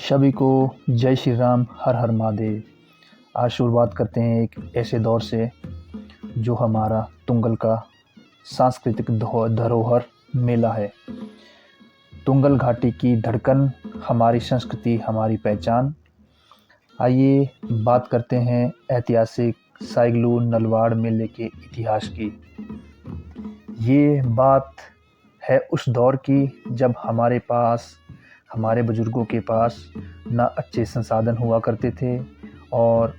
सभी को जय श्री राम, हर हर महादेव। आज शुरुआत करते हैं एक ऐसे दौर से जो हमारा तुंगल का सांस्कृतिक धरोहर मेला है। तुंगल घाटी की धड़कन, हमारी संस्कृति, हमारी पहचान। आइए बात करते हैं ऐतिहासिक साइगलू नलवाड़ मेले के इतिहास की। ये बात है उस दौर की जब हमारे बुजुर्गों के पास ना अच्छे संसाधन हुआ करते थे और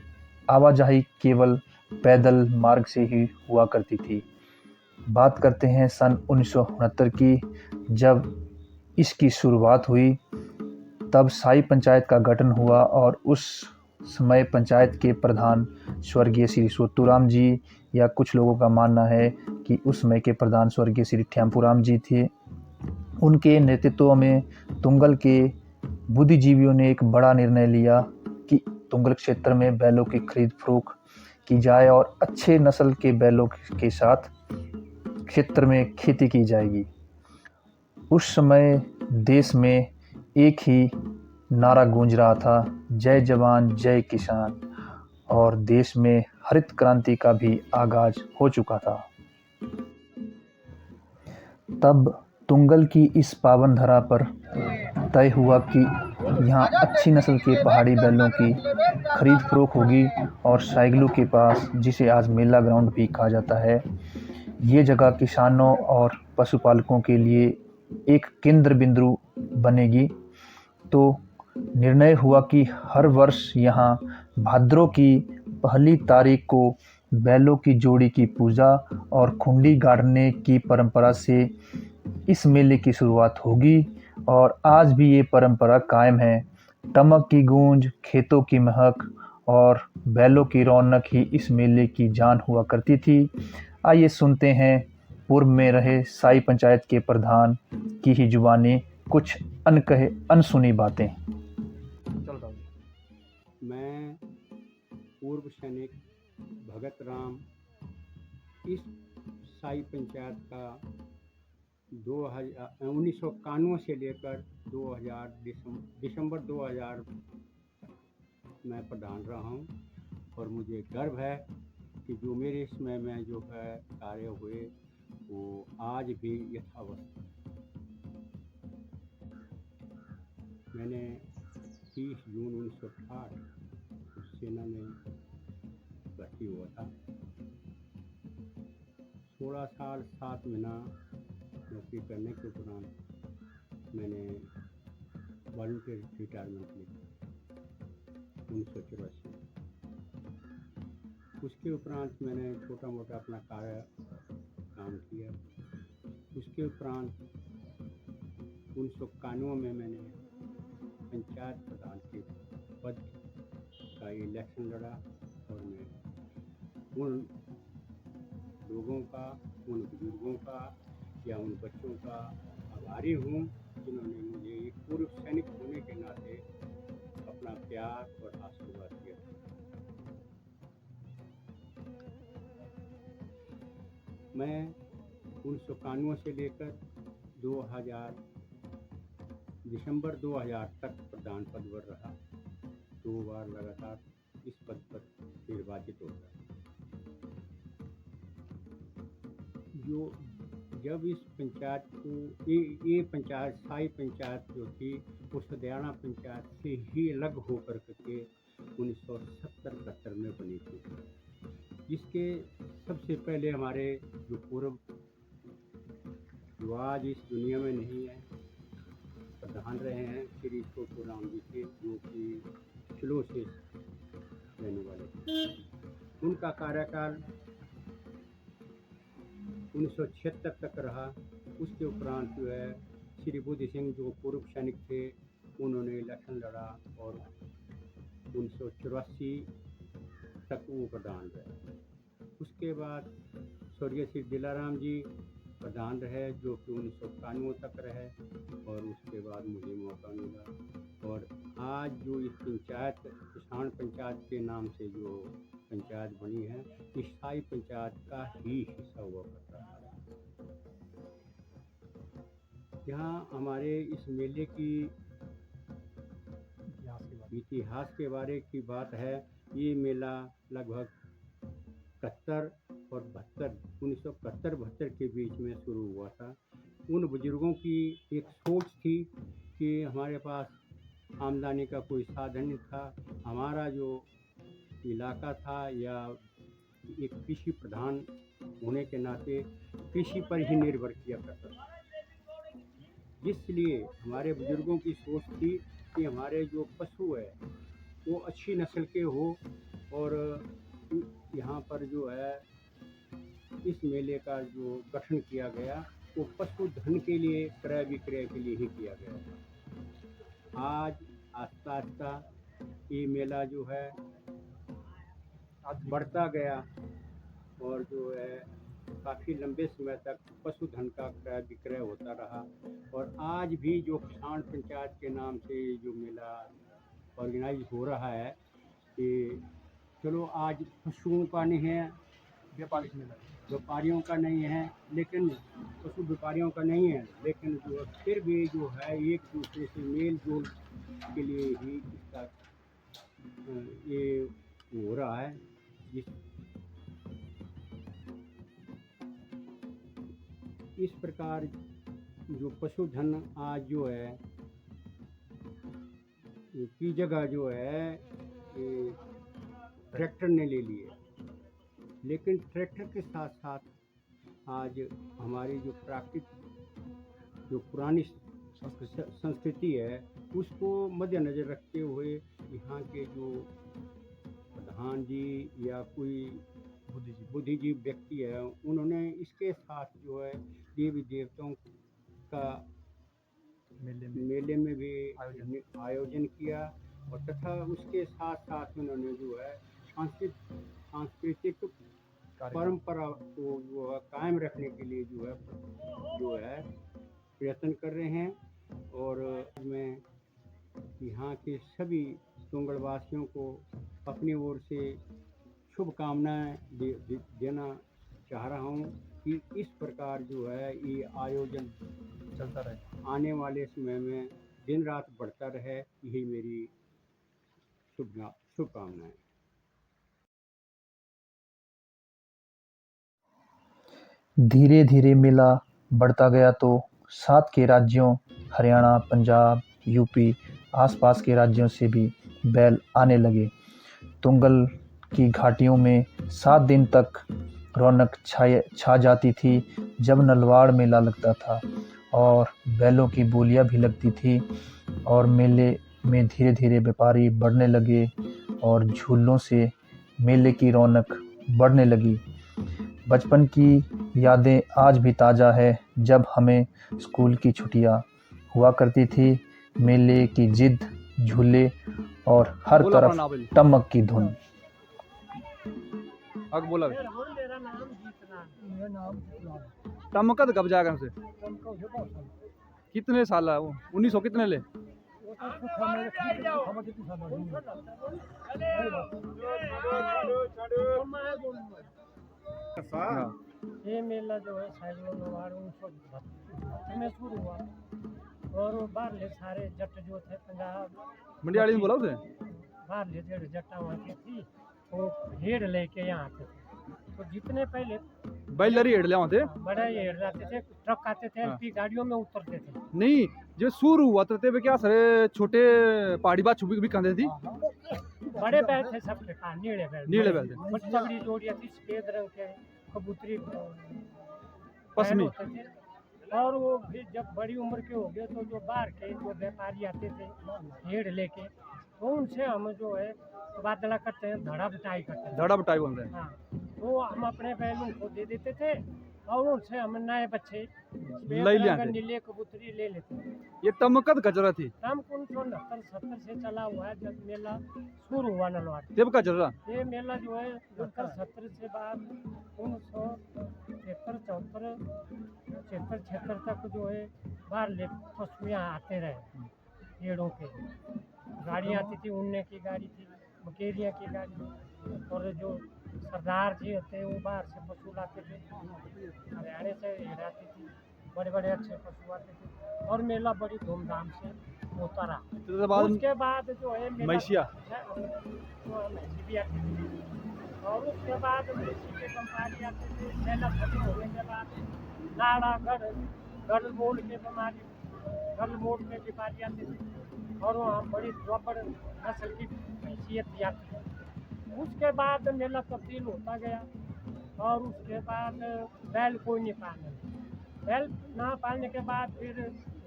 आवाजाही केवल पैदल मार्ग से ही हुआ करती थी। बात करते हैं सन 1969 की, जब इसकी शुरुआत हुई। तब साई पंचायत का गठन हुआ और उस समय पंचायत के प्रधान स्वर्गीय श्री सोत्तूराम जी, या कुछ लोगों का मानना है कि उस समय के प्रधान स्वर्गीय श्री ठ्याम्पूराम जी थे। उनके नेतृत्व में तुंगल के बुद्धिजीवियों ने एक बड़ा निर्णय लिया कि तुंगल क्षेत्र में बैलों की खरीद फरोख्त की जाए और अच्छे नस्ल के बैलों के साथ क्षेत्र में खेती की जाएगी। उस समय देश में एक ही नारा गूंज रहा था, जय जवान जय किसान, और देश में हरित क्रांति का भी आगाज हो चुका था। तब तुंगल की इस पावन धरा पर तय हुआ कि यहाँ अच्छी नस्ल के पहाड़ी बैलों की खरीद फरोख्त होगी और साइगलू के पास, जिसे आज मेला ग्राउंड भी कहा जाता है, ये जगह किसानों और पशुपालकों के लिए एक केंद्र बिंदु बनेगी। तो निर्णय हुआ कि हर वर्ष यहाँ भाद्रों की पहली तारीख को बैलों की जोड़ी की पूजा और खुंडी गाड़ने की परंपरा से इस मेले की शुरुआत होगी और आज भी ये परंपरा कायम है। टमक की गूंज, खेतों की महक और बैलों की रौनक ही इस मेले की जान हुआ करती थी। आइए सुनते हैं पूर्व में रहे साई पंचायत के प्रधान की ही जुबानी कुछ अनकहे अनसुनी बातें। मैं पूर्व सैनिक भगत राम इस साई पंचायत का 1991 से लेकर 2000 दिसंबर 2000 मैं प्रधान रहा हूँ और मुझे गर्व है कि जो मेरे समय में जो है कार्य हुए वो आज भी यथावत। मैंने 30 जून 1960 सेना में भर्ती हुआ था। 16 साल 7 महीना नौकरी करने के उपरांत मैंने वॉलंटियर रिटायरमेंट ली 1984। उसके उपरांत मैंने छोटा मोटा अपना काम किया। उसके उपरांत 1991 में मैंने पंचायत प्रधान के पद का इलेक्शन लड़ा और मैं उन लोगों का, उन बुजुर्गों का या उन बच्चों का आभारी हूँ जिन्होंने मुझे एक पूर्व सैनिक होने के नाते अपना प्यार और आशीर्वाद दिया। मैं 1991 से लेकर 2000 दिसंबर 2000 तक प्रधान पद पर रहा। 2 बार लगातार इस पद पर निर्वाचित हो गया। जो जब इस पंचायत को ये पंचायत साई पंचायत जो थी वो सदियाना पंचायत से ही अलग होकर के 1970-71 में बनी थी, जिसके सबसे पहले हमारे जो पूर्व जो आज इस दुनिया में नहीं है प्रधान रहे हैं श्री सोत्तूराम जी थे, जो कि किलो से रहने वाले थे। उनका कार्यकाल 1976 तक रहा। उसके उपरांत जो है श्री बुद्धि सिंह जो पूर्व सैनिक थे उन्होंने इलेक्शन लड़ा और 1984 तक वो प्रधान रहे। उसके बाद स्वर्गीय श्री दिलाराम जी प्रधान रहे, जो कि 1991 तक रहे और उसके बाद मुझे मौका मिला और आज जो इस पंचायत किसान पंचायत के नाम से जो पंचायत बनी है, इस साई पंचायत का ही हिस्सा हुआ करता है। यहाँ हमारे इस मेले की इतिहास के बारे की बात है, ये मेला लगभग 71 और 72 1971-72 के बीच में शुरू हुआ था। उन बुजुर्गों की एक सोच थी कि हमारे पास आमदनी का कोई साधन नहीं था। हमारा जो इलाका था या एक कृषि प्रधान होने के नाते कृषि पर ही निर्भर किया करता था। इसलिए हमारे बुजुर्गों की सोच थी कि हमारे जो पशु है वो अच्छी नस्ल के हो, और यहाँ पर जो है इस मेले का जो गठन किया गया वो पशुधन के लिए, क्रय विक्रय के लिए ही किया गया। आज आस्ता आस्ता ये मेला जो है बढ़ता गया, और जो है काफ़ी लंबे समय तक पशुधन का क्रय विक्रय होता रहा। और आज भी जो किसान पंचायत के नाम से जो मेला ऑर्गेनाइज हो रहा है, कि चलो आज पशुओं का नहीं है, व्यापारियों का नहीं है, लेकिन पशु व्यापारियों का नहीं है, लेकिन जो फिर भी जो है एक दूसरे से मेल जोल के लिए ही इसका ये हो रहा है। इस प्रकार जो पशुधन आज जो है की जगह जो है ये ट्रैक्टर ने ले ली है। लेकिन ट्रैक्टर के साथ साथ आज हमारी जो प्राकृतिक जो पुरानी संस्कृति है उसको मद्देनज़र रखते हुए यहाँ के जो प्रधान जी या कोई बुद्धिजीवी व्यक्ति है, उन्होंने इसके साथ जो है देवी देवताओं का मेले में भी आयोजन किया, और तथा उसके साथ साथ उन्होंने जो है सांस्कृतिक परंपरा को जो है कायम रखने के लिए जो है प्रयत्न कर रहे हैं। और मैं यहाँ के सभी तुंगड़वासियों को अपनी ओर से शुभकामनाएं देना चाह रहा हूँ कि इस प्रकार जो है ये आयोजन चलता रहे, आने वाले समय में दिन रात बढ़ता रहे, यही मेरी शुभकामनाएं। धीरे धीरे मेला बढ़ता गया तो साथ के राज्यों हरियाणा, पंजाब, यूपी, आसपास के राज्यों से भी बैल आने लगे। तुंगल की घाटियों में 7 दिन तक रौनक छा जाती थी जब नलवाड़ मेला लगता था, और बैलों की बोलियां भी लगती थी, और मेले में धीरे धीरे व्यापारी बढ़ने लगे और झूलों से मेले की रौनक बढ़ने लगी। बचपन की यादें आज भी ताज़ा है, जब हमें स्कूल की छुट्टियां हुआ करती थी, मेले की जिद, झूले और हर तरफ टमक की धुन। बोला टमकत कब जाकर से कितने साल है वो? 1900 कितने ले? ये मेला जो है सैकड़ों नवाड़ 1972 में शुरू हुआ, और वो बाहरले सारे जट जो थे पंजाब मंडियाड़ी में बोला उसे बाहरले जो जट्टा वहाँ की थी, वो हेड़ लेके यहाँ आते थे। तो जितने पहले बैलरी हेड ले आते बड़े हेड़ जाते थे, ट्रक आते थे, एलपी गाड़ियों में उतरते थे। नहीं, जो शुरू हुआ तो ते क्या सारे छोटे पहाड़ी बात छुपी भी खाते थी। बड़े बैल थे सबके पास, नीले बैल थे। बड़ी तगड़ी जोड़ियाँ थी, सफेद रंग के कबूतरी पश्चिमी होते थे। और वो भी जब बड़ी उम्र के हो गए तो जो बाहर के जो व्यापारी आते थे हेड़ लेके, तो उनसे हम जो है तबादला करते हैं, धड़ा बटाई करते हैं। धड़ा बटाई बोलते हैं। हाँ, तो हम अपने बैल उनको दे देते थे, और उनसे हम नए बच्चे नीले कबूतरी ले लेते हैं। ये तमकत गजरा थी तम 1969-70 से चला हुआ है, जब मेला शुरू हुआ नलवाड़। जब का चल रहा ये मेला जो है 70 से बाद 1973-74 तक जो है बाहर ले पशु यहाँ आते रहे, पेड़ों के गाड़ियाँ आती थी, उड़ने की गाड़ी थी, मकेरियाँ की गाड़ी, और जो सरदार जी होते हैं वो बाहर से पशु लाते थे, हरियाणा से हेड़ आती थी, बड़े बड़े अच्छे पशु आते थे और मेला बड़ी धूमधाम से होता रहा। तो बाद उसके बाद जो है मेला मैसिया मैसी भी आती थी और उसके बाद मैसी के व्यापारी आते थे। मेला खत्म होने के बाद लाड़ा गढ़ मोड़ के व्यापारी आते थे और वहाँ बड़ी द्वापर नस्ल की हैसियत आती है। उसके बाद मेला तब्दील होता गया और उसके बाद बैल कोई नहीं पालने लगा। बैल ना पालने के बाद फिर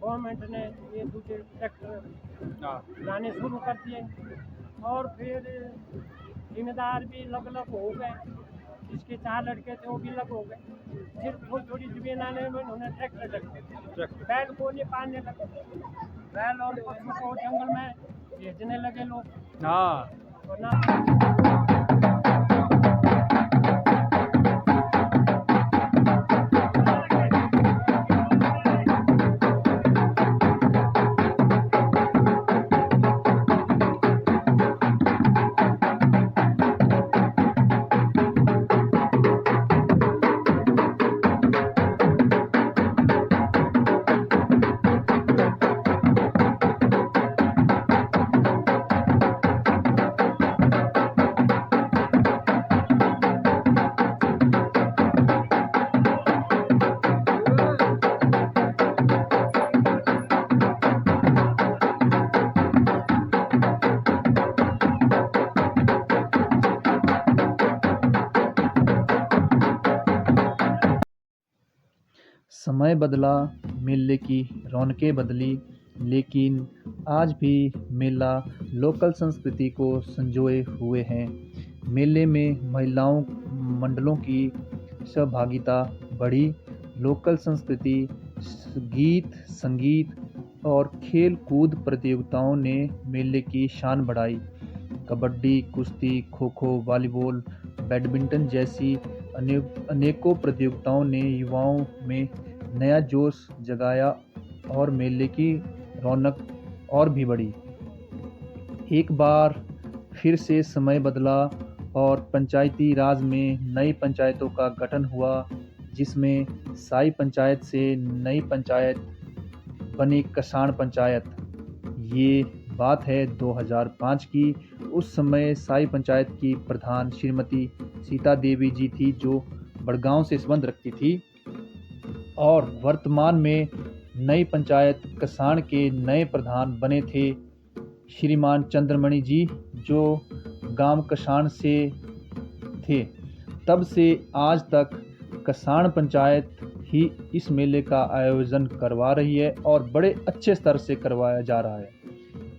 गवर्नमेंट ने ये दूसरे ट्रैक्टर लाने शुरू कर दिए और फिर जिम्मेदार भी अलग हो गए। जिसके 4 लड़के थे वो भी अलग हो गए। सिर्फ थोड़ी थोड़ी जमीन आने में उन्होंने ट्रैक्टर रख दिए। बैल को नहीं पालने लगे। बैल और पशु को जंगल में भेजने लगे लोग। हाँ वरना समय बदला, मेले की रौनकें बदली, लेकिन आज भी मेला लोकल संस्कृति को संजोए हुए है। मेले में महिलाओं मंडलों की सहभागिता बढ़ी। लोकल संस्कृति, गीत, संगीत और खेल कूद प्रतियोगिताओं ने मेले की शान बढ़ाई। कबड्डी, कुश्ती, खो-खो, वॉलीबॉल, बैडमिंटन जैसी अनेकों प्रतियोगिताओं ने युवाओं में नया जोश जगाया और मेले की रौनक और भी बढ़ी। एक बार फिर से समय बदला और पंचायती राज में नई पंचायतों का गठन हुआ, जिसमें साई पंचायत से नई पंचायत बनी कसाण पंचायत। ये बात है 2005 की। उस समय साई पंचायत की प्रधान श्रीमती सीता देवी जी थी, जो बड़गांव से संबंध रखती थी। और वर्तमान में नई पंचायत कसाण के नए प्रधान बने थे श्रीमान चंद्रमणि जी, जो गांव कसाण से थे। तब से आज तक कसाण पंचायत ही इस मेले का आयोजन करवा रही है और बड़े अच्छे स्तर से करवाया जा रहा है।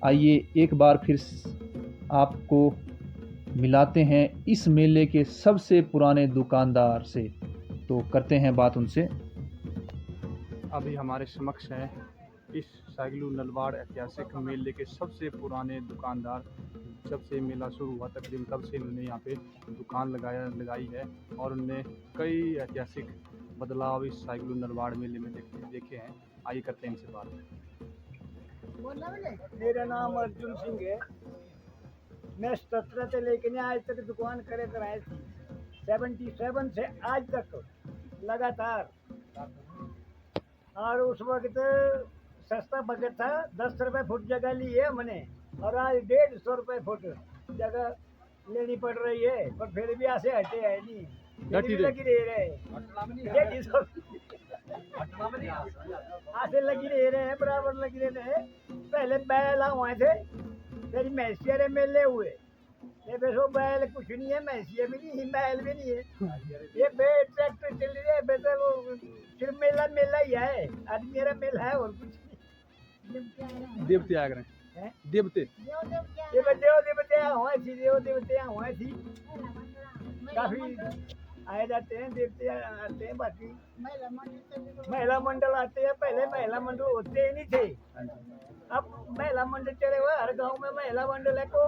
आइए एक बार फिर आपको मिलाते हैं इस मेले के सबसे पुराने दुकानदार से, तो करते हैं बात उनसे। अभी हमारे समक्ष है इस साइगलू नलवाड़ ऐतिहासिक मेले के सबसे पुराने दुकानदार। जब से मेला शुरू हुआ तकरीबन तब से इन्होंने यहाँ पे दुकान लगाई है और उनने कई ऐतिहासिक बदलाव इस साइगलू नलवाड़ मेले में देखे हैं। आइए करते हैं इनसे बात। मेरा नाम अर्जुन सिंह है। मैं 17 से लेकर आज तक दुकान करे कराए थी। 77 से आज तक लगातार। और उस वक्त सस्ता बजट था, 10 रुपये फुट जगह ली है हमने और आज 150 रुपये फुट जगह लेनी पड़ रही है। पर फिर भी ऐसे हटे है नहीं, लगी रहे ऐसे लगी रहे हैं, बराबर लगी रहे हैं। पहले बैल हुए थे, फिर मैसिया मेले हुए। ये बेसो बैल कुछ नहीं है, मैसिया भी नहीं, बैल भी नहीं है। ये ट्रैक्टर चल रही है, बेटा वो सिर्फ मेला ही है। आज मेरा मेला है और कुछ नहीं। देवते आ गए हैं, देवते हुए थी काफी आए जाते हैं, देवते आते हैं। बाकी महिला मंडल आते हैं। पहले महिला मंडल होते ही नहीं थे, अब महिला मंडल चले हुए। हर गांव में महिला मंडल है। को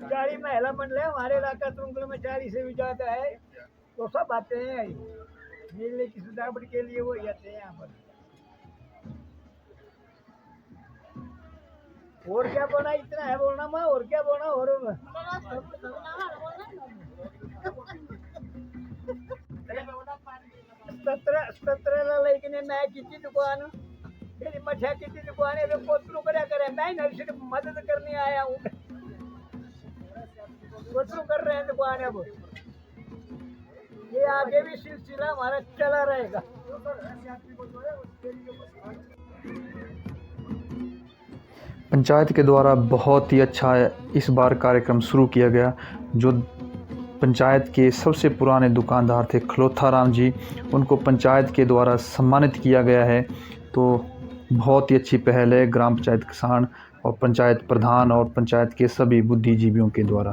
40 महिला मंडल है हमारे इलाका तुंगल में, 40 से भी ज्यादा है। तो सब आते हैं मेले की सजावट के लिए, वो आते हैं यहाँ पर। और क्या बोलना, इतना है बोलना मैं, और क्या बोलना। और सतरा लेकिन मैं किती दुकान मेरी मठिया किती दुकान है पोतरू करा करे मैं नहीं सिर्फ मदद करने आया हूँ पोतरू कर रहे हैं दुकान अब ये आगे भी सिलसिला हमारा चला रहेगा। पंचायत के द्वारा बहुत ही अच्छा इस बार कार्यक्रम शुरू किया गया। जो पंचायत के सबसे पुराने दुकानदार थे खलोथा राम जी, उनको पंचायत के द्वारा सम्मानित किया गया है। तो बहुत ही अच्छी पहल है ग्राम पंचायत किसान और पंचायत प्रधान और पंचायत के सभी बुद्धिजीवियों के द्वारा।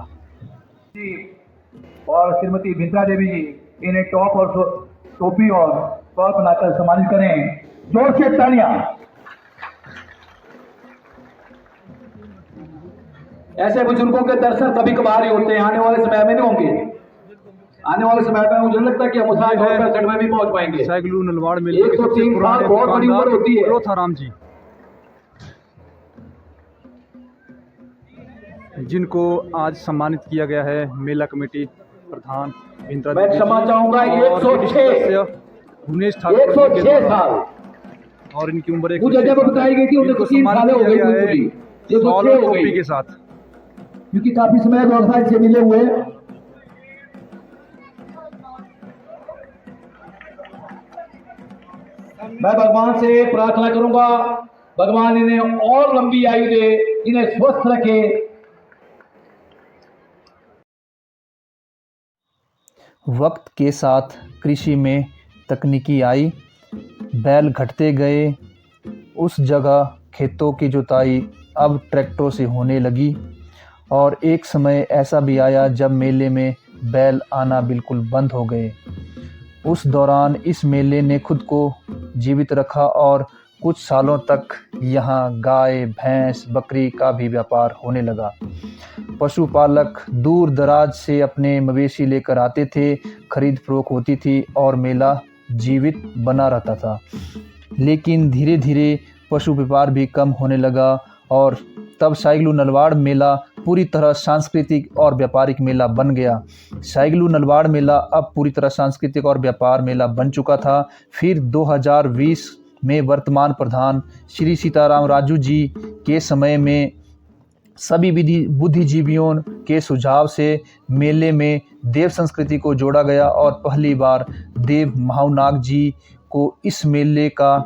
और श्रीमती भिंद्रा देवी जी इन्हें टॉप और टोपी और टॉप बनाकर सम्मानित करें। जोर से तालियां। ऐसे बुजुर्गों के दर्शन कभी कभार ही होते हैं, आने वाले समय में नहीं होंगे। आने वाले समय में मुझे लगता है कि हम उस में भी पहुंच पाएंगे। साइगलू नलवाड़ मेले के 103 सबसे पुराने साल बहुत बड़ी उम्र होती है। खलोथा राम जी, जिनको आज सम्मानित किया गया है मेला कमेटी प्रधान भिंद्रा मैं देवी क्षमा जी चाहूंगा, और 106 सदस्य भुवनेश ठाकुर जी के 106 द्वारा। साल और इनकी उम्र मुझे जब बताई गई थी उन्हें इनको 3 साल हो गई पूरी, ये तो शॉल 6 और हो टोपी गई के साथ। क्योंकि काफी समय व्यवसाय से मिले हुए। मैं भगवान से प्रार्थना करूंगा, भगवान इन्हें और लंबी आयु दे, इन्हें स्वस्थ रखे। वक्त के साथ कृषि में तकनीकी आई, बैल घटते गए, उस जगह खेतों की जुताई अब ट्रैक्टरों से होने लगी। और एक समय ऐसा भी आया जब मेले में बैल आना बिल्कुल बंद हो गए। उस दौरान इस मेले ने खुद को जीवित रखा और कुछ सालों तक यहाँ गाय, भैंस, बकरी का भी व्यापार होने लगा। पशुपालक दूर दराज से अपने मवेशी लेकर आते थे, खरीद फरोख्त होती थी और मेला जीवित बना रहता था। लेकिन धीरे धीरे पशु व्यापार भी कम होने लगा और तब साइगलू नलवाड़ मेला पूरी तरह सांस्कृतिक और व्यापारिक मेला बन गया। साइगलू नलवाड़ मेला अब पूरी तरह सांस्कृतिक और व्यापार मेला बन चुका था। फिर 2020 में वर्तमान प्रधान श्री सीताराम राजू जी के समय में सभी बुद्धिजीवियों के सुझाव से मेले में देव संस्कृति को जोड़ा गया और पहली बार देव महानाग जी को इस मेले का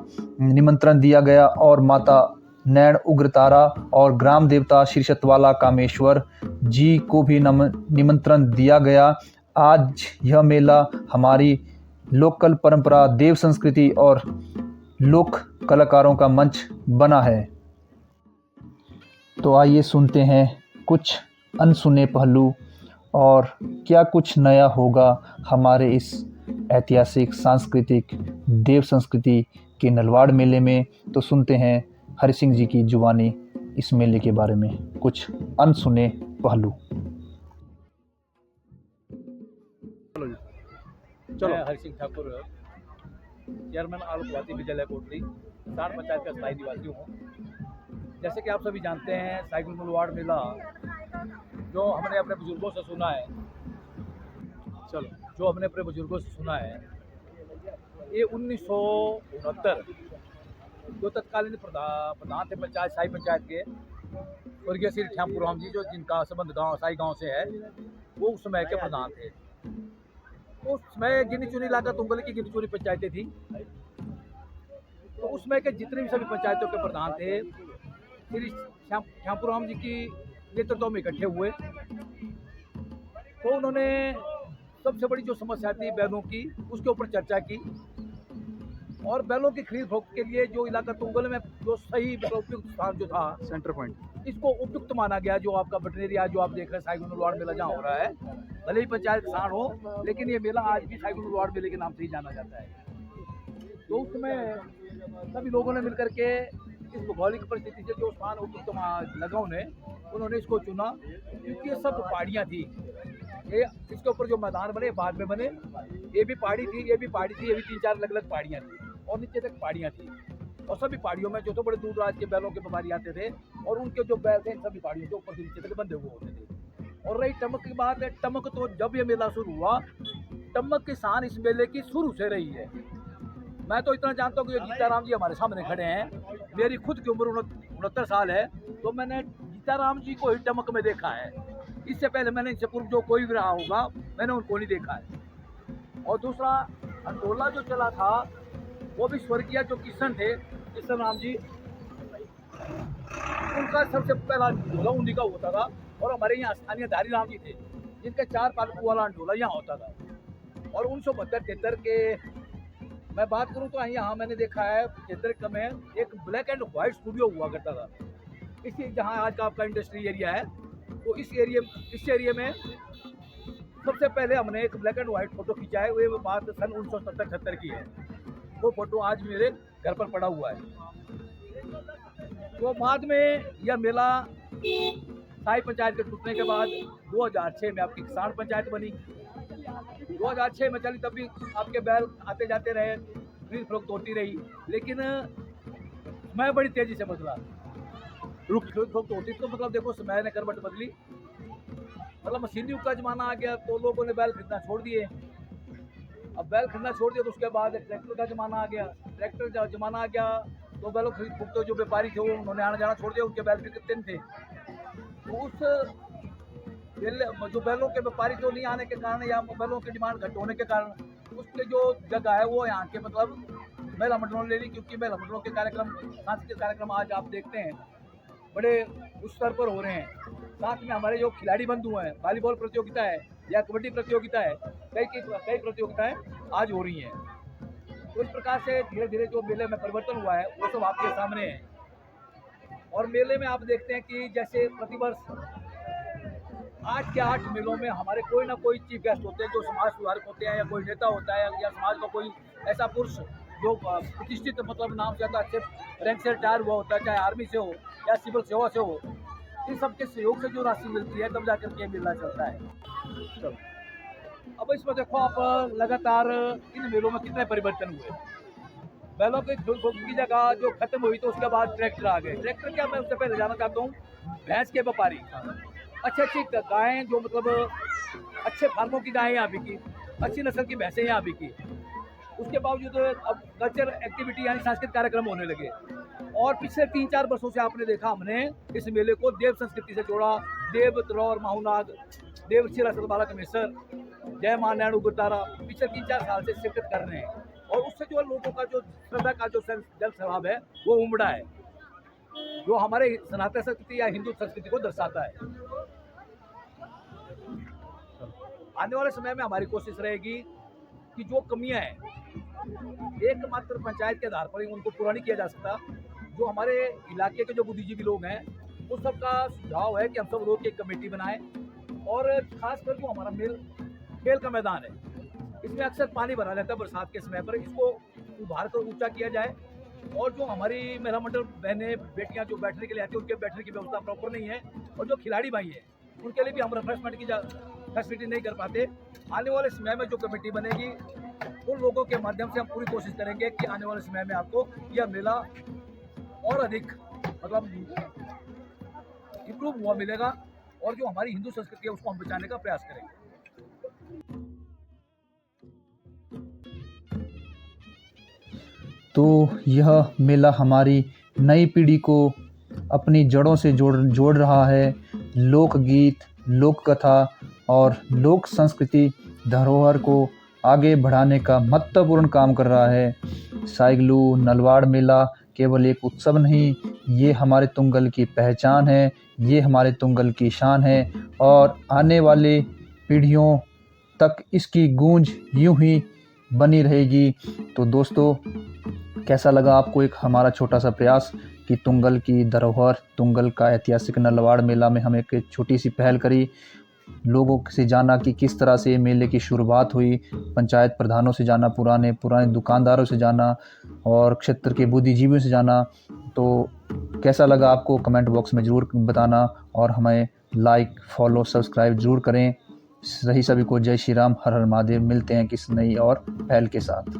निमंत्रण दिया गया और माता नैण उग्रतारा और ग्राम देवता श्री सतवाला कामेश्वर जी को भी निमंत्रण दिया गया। आज यह मेला हमारी लोकल परंपरा, देव संस्कृति और लोक कलाकारों का मंच बना है। तो आइए सुनते हैं कुछ अनसुने पहलू और क्या कुछ नया होगा हमारे इस ऐतिहासिक सांस्कृतिक देव संस्कृति के नलवाड़ मेले में। तो सुनते हैं हरि सिंह जी की जुबानी इस मेले के बारे में कुछ अनसुने पहलू। चलो, हरि सिंह ठाकुर, चेयरमैन आलोकवादी विद्यालय कोटली, साठ पंचायत का स्थायी निवासी हूँ। जैसे कि आप सभी जानते हैं, साइगलू नलवाड़ मेला जो हमने अपने बुजुर्गों से सुना है, ये 1969 जो तत्कालीन प्रधान थे पंचायत साई पंचायत के स्वर्गीय श्री श्यामपुर राम जी, जो जिनका संबंध गांव साई गांव से है, वो उस समय के प्रधान थे। उस समय गिनी चुनी लागत तुंगल की गिनी चुनी पंचायतें थी। तो उसमें के जितने भी सभी पंचायतों के प्रधान थे श्री श्यामपुर राम जी की नेतृत्व में इकट्ठे हुए। तो उन्होंने सबसे बड़ी जो समस्या थी बैलों की, उसके ऊपर चर्चा की और बैलों की खरीद फरोख्त के लिए जो इलाका तुंगल में जो सही उपयुक्त स्थान जो था, सेंटर पॉइंट, इसको उपयुक्त माना गया। जो आपका बटनेरिया जो आप देख रहे हैं साइगलू नलवाड़ मेला जहाँ हो रहा है, भले ही पंचायत किसान हो, लेकिन ये मेला आज भी साइगलू नलवाड़ मेले के नाम से ही जाना जाता है। तो उस समय सभी लोगों ने मिलकर के इस भौगोलिक परिस्थिति से जो स्थान उपयुक्त लगा उन्होंने इसको चुना, क्योंकि ये सब पहाड़ियाँ थी। ये इसके ऊपर जो मैदान बने बाद में बने, ये भी पहाड़ी थी, ये भी पहाड़ी थी, ये भी 3-4 अलग अलग पहाड़ियाँ थी और नीचे तक पहाड़ियाँ थी। और सभी पहाड़ियों में जो तो बड़े दूर दराज के बैलों के व्यापारी आते थे और उनके जो बैल थे सभी पहाड़ियों के ऊपर से नीचे तक बंधे हुए होते थे। और रही टमक की बात है, टमक तो जब ये मेला शुरू हुआ, टमक किसान इस मेले की शुरू से रही है। मैं तो इतना जानता हूँ कि गीताराम जी हमारे सामने खड़े हैं। मेरी खुद की उम्र 69 साल है, तो मैंने गीताराम जी को ही टमक में देखा है। इससे पहले मैंने इनसे पूर्व जो कोई भी रहा होगा मैंने उनको नहीं देखा है। और दूसरा अंडोला जो चला था वो भी स्वर्गीय जो किशन थे, किशन राम जी, उनका सबसे पहला अंडोला उन्हीं का होता था। और हमारे यहाँ स्थानीय धारी राम जी थे जिनके 4 पालकों वाला अंडोला यहाँ होता था। और 1972-73 के मैं बात करूँ तो यहाँ मैंने देखा है 73 में एक ब्लैक एंड व्हाइट स्टूडियो हुआ करता था। इसी जहाँ आज का आपका इंडस्ट्री एरिया है, तो इस एरिया में सबसे पहले हमने एक ब्लैक एंड व्हाइट फोटो खींचा है। वो बात सन 1970-76 की है। वो फोटो आज मेरे घर पर पड़ा हुआ है। तो बाद में यह मेला साई पंचायत के टूटने के बाद 2006 में आपकी किसान पंचायत बनी। 2006 में चली, तब भी आपके बैल आते जाते रहे, खरीद फरोख्त होती रही। लेकिन मैं बड़ी तेजी से बदला, खरीद फरोख्त होती तो मतलब देखो समय ने करवट बदली। मतलब मशीनी युग का जमाना आ गया तो लोगों ने बैल खरीदना छोड़ दिए। अब बैल खरीदना छोड़ दिया तो उसके बाद ट्रैक्टर का जमाना आ गया। ट्रैक्टर का जमाना आ गया तो बैलों खरीद फरोख्त जो व्यापारी थे उन्होंने आना जाना छोड़ दिया, उनके बैल भी कितने थे। तो उस जो बैलों के व्यापारी जो नहीं आने के कारण या बैलों की डिमांड घट होने के कारण उसके जो जगह है वो यहाँ के मतलब महिला मंडलों ने ले ली। क्योंकि महिला मंडलों के कार्यक्रम, सांस्कृतिक कार्यक्रम आज आप देखते हैं बड़े उस स्तर पर हो रहे हैं। साथ में हमारे जो खिलाड़ी बंधु हैं, वॉलीबॉल प्रतियोगिता है या कबड्डी प्रतियोगिता है, कई प्रतियोगिताएं आज हो रही हैं। तो इस प्रकार से धीरे धीरे जो मेले में परिवर्तन हुआ है वो सब आपके सामने है। और मेले में आप देखते हैं कि जैसे प्रतिवर्ष 8 के 8 मेलों में हमारे कोई ना कोई चीफ गेस्ट होते हैं जो समाज सुधारक होते हैं, या कोई नेता होता है, या समाज का कोई ऐसा पुरुष जो प्रतिष्ठित मतलब नाम से अच्छे रैंक से रिटायर हुआ होता है, चाहे आर्मी से हो या सिविल सेवा से हो। इन सबके सहयोग से जो राशि मिलती है तब जाकर के मेला चलता है। अब इसमें देखो आप लगातार इन मेलों में कितने परिवर्तन हुए। बैलों की जगह जो खत्म हुई तो उसके बाद ट्रैक्टर आ गए। ट्रैक्टर क्या, मैं उससे पहले जाना चाहता हूँ, भैंस के व्यापारी अच्छी गायें जो मतलब अच्छे फार्मों की गायें यहाँ बिकी, अच्छी नस्ल की भैंसें यहाँ बिकी। उसके बावजूद अब कल्चर एक्टिविटी यानी सांस्कृतिक कार्यक्रम होने लगे। और पिछले 3-4 वर्षों से आपने देखा हमने इस मेले को देव संस्कृति से जोड़ा। देव तरौर माहूनाग, देव शिला सतबाला कमेसर, जय मां नैणु गुरदारा पिछले 3-4 साल से शिरकत कर रहे हैं। और उससे जो लोगों का जो श्रद्धा का जो जल स्वभाव है वो उमड़ा है, जो हमारे सनातन संस्कृति या हिंदू संस्कृति को दर्शाता है। आने वाले समय में हमारी कोशिश रहेगी कि जो कमियां हैं एकमात्र पंचायत के आधार पर ही उनको पूरा नहीं किया जा सकता। जो हमारे इलाके के जो बुद्धिजीवी लोग हैं उस सबका सुझाव है कि हम सब लोग एक कमेटी बनाएं। और खासकर जो हमारा खेल का मैदान है, इसमें अक्सर पानी भरा रहता है बरसात के समय पर, इसको उभार कर ऊंचा किया जाए। और जो हमारी महिला मंडल बहनें बेटियां जो बैठने के लिए आती हैं उनके बैठने की व्यवस्था प्रॉपर नहीं है। और जो खिलाड़ी भाई हैं उनके लिए भी हम रिफ्रेशमेंट की फैसिलिटी नहीं कर पाते। आने वाले समय में जो कमेटी बनेगी उन लोगों के माध्यम से हम पूरी कोशिश करेंगे कि आने वाले समय में आपको यह मेला और अधिक मतलब इम्प्रूव हुआ मिलेगा। और जो हमारी हिंदू संस्कृति है उसको हम बचाने का प्रयास करेंगे। तो यह मेला हमारी नई पीढ़ी को अपनी जड़ों से जोड़ रहा है। लोकगीत, लोक कथा और लोक संस्कृति धरोहर को आगे बढ़ाने का महत्वपूर्ण काम कर रहा है। साइगलू नलवाड़ मेला केवल एक उत्सव नहीं, ये हमारे तुंगल की पहचान है, ये हमारे तुंगल की शान है। और आने वाले पीढ़ियों तक इसकी गूंज यूं ही बनी रहेगी। तो दोस्तों, कैसा लगा आपको एक हमारा छोटा सा प्रयास कि तुंगल की धरोहर, तुंगल का ऐतिहासिक नलवाड़ मेला में हम एक छोटी सी पहल करी, लोगों से जाना कि किस तरह से मेले की शुरुआत हुई, पंचायत प्रधानों से जाना, पुराने दुकानदारों से जाना और क्षेत्र के बुद्धिजीवियों से जाना। तो कैसा लगा आपको कमेंट बॉक्स में ज़रूर बताना और हमें लाइक, फॉलो, सब्सक्राइब ज़रूर करें। सही सभी को जय श्री राम, हर हर महादेव। मिलते हैं किस नई और पहल के साथ।